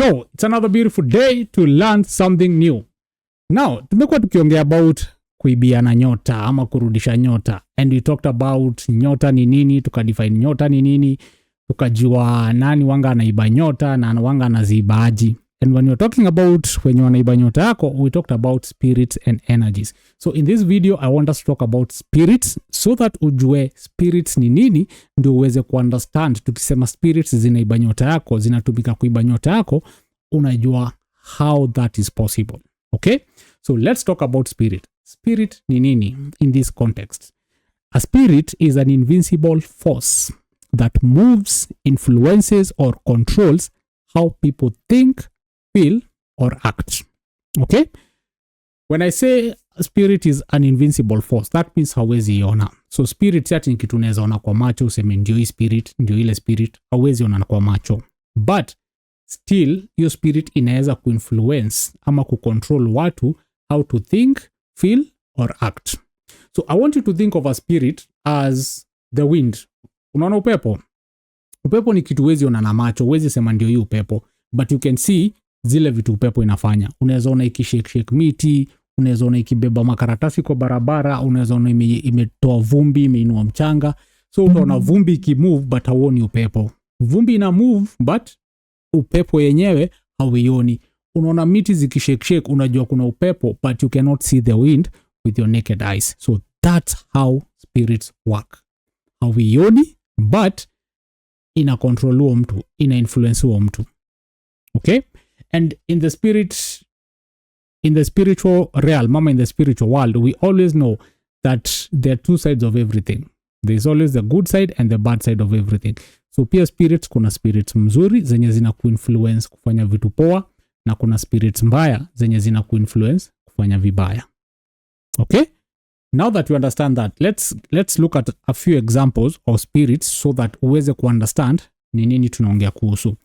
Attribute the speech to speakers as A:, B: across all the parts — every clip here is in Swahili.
A: Yo, it's another beautiful day to learn something new. Now, tumekuwa tukiongea about kuibiana nyota ama kurudisha nyota. And we talked about nyota ni nini, tukadefine nyota ni nini, tukajua nani wanga anaiba nyota na wanga anaziibaji. And when you're talking about when you wanaiba nyota yako, we talked about spirits and energies. So in this video, I want us to talk about spirits so that ujue spirits ni nini, ndio uweze kuunderstand. Tukisema spirits zinaiba nyota yako, zinatumika kuiba nyota yako, unajua how that is possible. Okay? So let's talk about spirit. Spirit ni nini in this context? A spirit is an invincible force that moves, influences, or controls how people think, feel, or act. Okay? When I say spirit is an invincible force, that means hawezi iona. So spirit yati ni kitu unaweza ona kwa macho, useme ndio hii spirit, ndio ile spirit, hawezi ona kwa macho. But still, your spirit inaweza kuinfluence ama kucontrol watu how to think, feel, or act. So I want you to think of a spirit as the wind. Unaona upepo? Upepo ni kitu huwezi ona na macho, huwezi sema ndio hii upepo, but you can see zile vitu upepo inafanya. Unaweza ona ikishake miti, unaweza ona ikibeba makaratasi kwa barabara, unaweza ona imetoa vumbi, imeinua mchanga. So utaona vumbi ikimove but hauoni upepo. Vumbi ina move but upepo yenyewe hauioni. Unaona miti zikishake, unajua kuna upepo, but you cannot see the wind with your naked eyes. So that's how spirits work. Hauioni but ina control huo mtu, ina influence huo mtu. Okay? And in the spiritual realm, in the spiritual world, we always know that there are two sides of everything. There's always the good side and the bad side of everything. So pia spirits, kuna spirits mzuri zenye zina kuinfluence kufanya vitu poa, na kuna spirits mbaya zenye zina kuinfluence kufanya vibaya. Okay? Now that you understand that, let's look at a few examples of spirits so that uweze kuunderstand ni nini tunaongea kuhusu.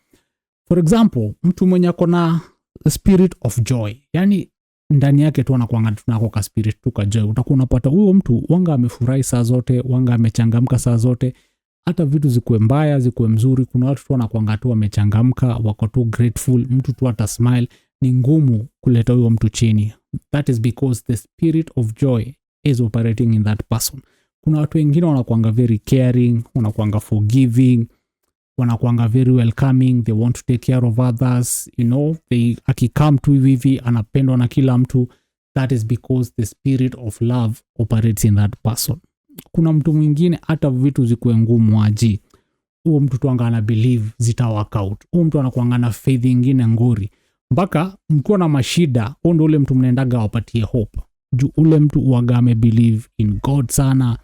A: For example, mtu mwenye akona spirit of joy, yani ndani yake tu anakuanga tunako ka spirit tu ka joy, utakuwa unapata huyo mtu wanga amefurahi saa zote, wanga amechangamka saa zote, hata vitu zikuwe mbaya zikuwe mzuri, kuna watu tu wanakuanga tu wamechangamka, wako tu grateful, mtu tu ata smile. Ni ngumu kuleta huyo mtu chini. That is because the spirit of joy is operating in that person. Kuna watu wengine wanakuanga very caring, wanakuanga forgiving, wanakuanga very welcoming, they want to take care of others, you know, they akikam tu hivi anapendwa na kila mtu. That is because the spirit of love operates in that person. Kuna mtu mwingine hata vitu zikuwe ngumu aje, huo mtu tu anga believe zita work out. Huo mtu anakuanga na faith nyingine ngori, mpaka mkiwa na mashida ndio ule mtu mnaendaga wapatie hope. Juu ule mtu huaga believe in God sana,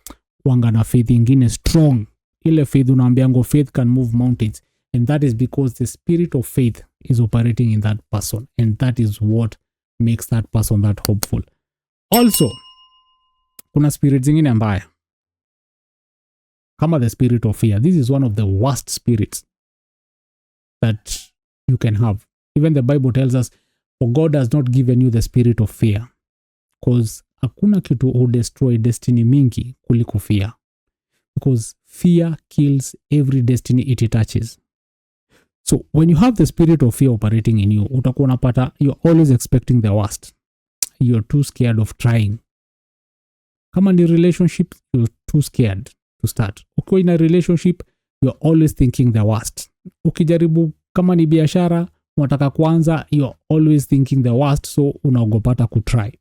A: wanga na faith nyingine strong. Ile faith unaambiango faith can move mountains, and that is because the spirit of faith is operating in that person, and that is what makes that person that hopeful. Also, kuna spirits zingine mbaya kama the spirit of fear. This is one of the worst spirits that you can have. Even the Bible tells us, for God has not given you the spirit of fear, because hakuna kitu ho destroy destiny mingi kuliko fear. Because fear kills every destiny it touches. So when you have the spirit of fear operating in you, utakuwa unapata you're always expecting the worst. You're too scared of trying. Kama ni relationship, you're too scared to start. Ukiwa in a relationship, you're always thinking the worst. Ukijaribu kama ni biashara, unataka kuanza, you're always thinking the worst, so unaogopata kutry.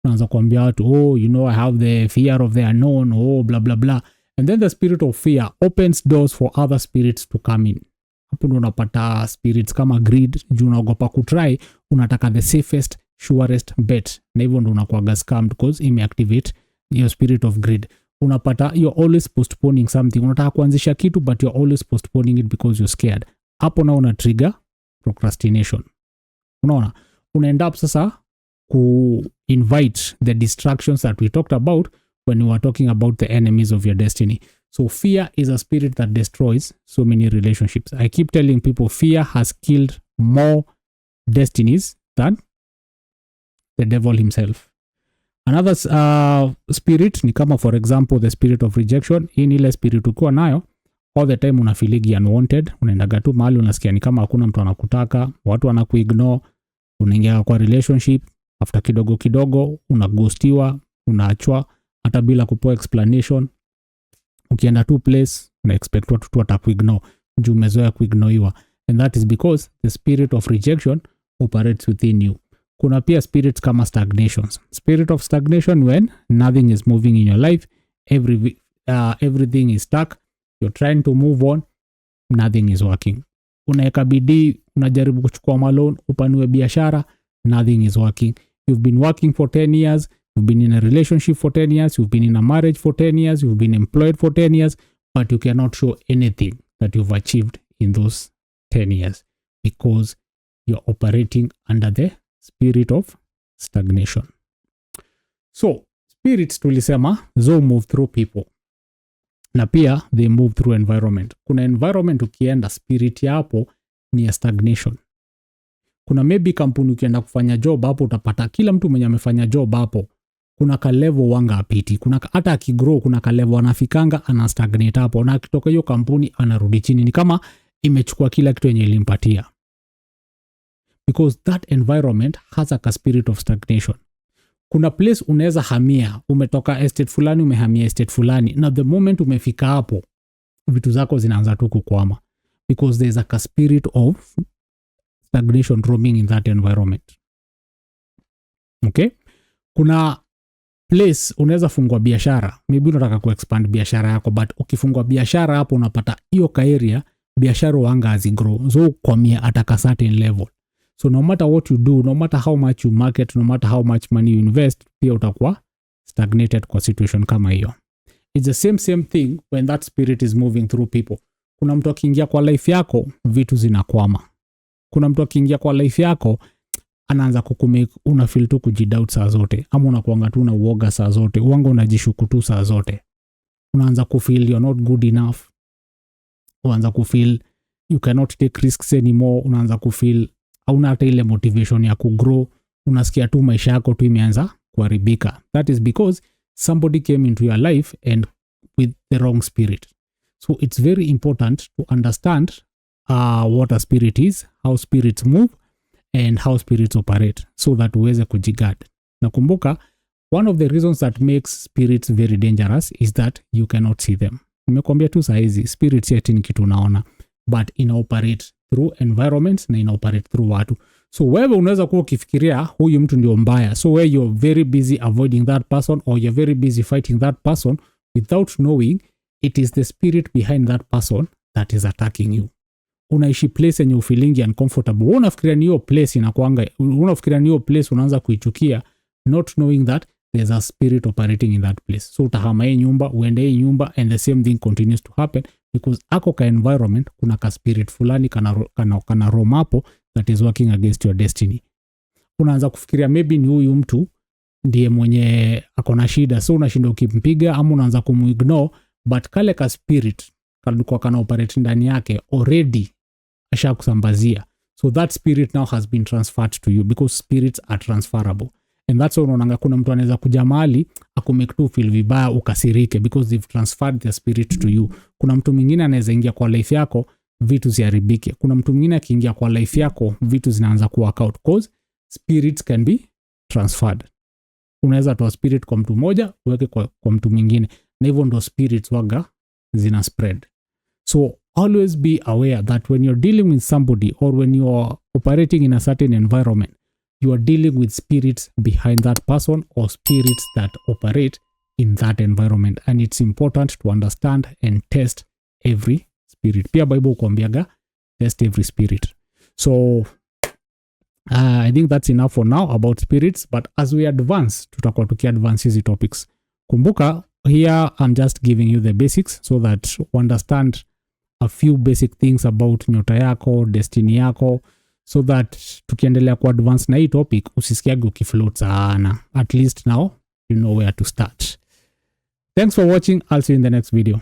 A: Unaanza kuambia watu, oh, you know, I have the fear of the unknown, oh, blah, blah, blah. And then the spirit of fear opens doors for other spirits to come in. Hapo ndo unapata spirits kama greed, juu unaogopa kutry, unataka the safest, surest bet. Na hivyo ndo unakuwa scammed because imeactivate your spirit of greed. Unapata you're always postponing something. Unataka kuanzisha kitu but you're always postponing it because you're scared. Hapo na una trigger procrastination. Unaona? Una up sasa ku invite the distractions that we talked about when we were talking about the enemies of your destiny. So fear is a spirit that destroys so many relationships. I keep telling people fear has killed more destinies than the devil himself. Another spirit ni kama, for example, the spirit of rejection. Hii ni ile spirit ukiwa nayo all the time unafiligi unwanted, unaendaga tu mahali unasikia ni kama hakuna mtu anakutaka, watu wanakuignore, unaingia kwa relationship, after kidogo unaghostiwa, unaachwa hata bila kupewa explanation. Ukienda tu place una expect watu tu watakuignore juu umezoea kuignoriwa, and that is because the spirit of rejection operates within you. Kuna pia spirits kama stagnations. Spirit of stagnation when nothing is moving in your life, everything is stuck, you're trying to move on, nothing is working. Unaeka bidii, unajaribu kuchukua malon, upanue biashara, nothing is working. You've been working for 10 years, you've been in a relationship for 10 years, you've been in a marriage for 10 years, you've been employed for 10 years, but you cannot show anything that you've achieved in those 10 years because you're operating under the spirit of stagnation. So, spirits tulisema, zo move through people. Na pia, they move through environment. Kuna environment ukienda, spirit ya hapo ni ya stagnation. Kuna maybe kampuni ukienda kufanya job hapo, utapata kila mtu mwenye amefanya job hapo, kuna ka level wanga apiti. Kuna hata akigrow, kuna ka level anafikanga, ana stagnate hapo. Na akitoka hiyo kampuni, anarudi chini. Ni kama imechukua kila kitu yenye ilimpatia. Because that environment has a spirit of stagnation. Kuna place unaweza hamia, umetoka estate fulani, umehamia estate fulani, na the moment umefika hapo, vitu zako zinaanza tu kukwama. Because there's a spirit of stagnation roaming in that environment. Okay? Kuna place unaweza fungua biashara, maybe unataka kuexpand biashara yako, but ukifungua biashara hapo unapata hiyo ka area, biashara wanga hazigrow. So kwamia at a certain level. So no matter what you do, no matter how much you market, no matter how much money you invest, pia utakuwa stagnated kwa situation kama hiyo. It's the same thing when that spirit is moving through people. Kuna mtu akiingia kwa life yako, vitu zinakwama. Kuna mtu akiingia kwa life yako, anaanza kukumake, una feel tu kujidoubt saa zote. Ama unakuanga tu na uoga saa zote. Uanga unajishuku tu saa zote. Unaanza kufeel you're not good enough. Unaanza kufeel you cannot take risks anymore. Unaanza kufeel hauna hata ile motivation ya kugrow, unasikia tu maisha yako tu imeanza kuharibika. That is because somebody came into your life and with the wrong spirit. So it's very important to understand what a spirit is, how spirits move, and how spirits operate, so that uweze kujiguard. Nakumbuka, one of the reasons that makes spirits very dangerous is that you cannot see them. Nimekuambia tu saa hizi, spirits yet ni kitu unaona, but inoperate through environments na inoperate through watu. So wewe unaweza kuwa ukifikiria huyu mtu ndio mbaya, so where you're very busy avoiding that person, or you're very busy fighting that person without knowing it is the spirit behind that person that is attacking you. Unaishi place yenye feeling uncomfortable, unafikiria ni hiyo place inakuanga, unafikiria ni hiyo place unaanza kuichukia, not knowing that there's a spirit operating in that place. So utahama hii nyumba, uende hii nyumba, and the same thing continues to happen because ako ka environment, kuna ka spirit fulani kana roam hapo that is working against your destiny. Unaanza kufikiria maybe ni huyu mtu ndiye mwenye akona shida, so unashinda ukimpiga ama unaanza kumuignore, but kale ka spirit kalikuwa kana operate ndani yake already ashakusambazia. So that spirit now has been transferred to you because spirits are transferable. And that's why unaona kuna mtu anaweza kuja mahali akumake tu feel vibaya ukasirike because they've transferred their spirit to you. Kuna mtu mwingine anaweza ingia kwa life yako vitu ziharibike. Kuna mtu mwingine akiingia kwa life yako vitu zinaanza ku work out because spirits can be transferred. Unaweza toa spirit kwa mtu mmoja uweke kwa mtu mwingine, na hivyo ndo spirits waga zina spread. So always be aware that when you're dealing with somebody or when you are operating in a certain environment, you are dealing with spirits behind that person or spirits that operate in that environment, and it's important to understand and test every spirit. Pia Bible kuambiaga test every spirit. So I think that's enough for now about spirits, but as we advance tutakuwa tukiadvance hizi topics. Kumbuka here I'm just giving you the basics so that you understand a few basic things about nyota yako, destiny yako, so that tukiendelea ku advance na hii topic usisikiage ukifloat sana. At least now you know where to start. Thanks for watching. I'll see you in the next video.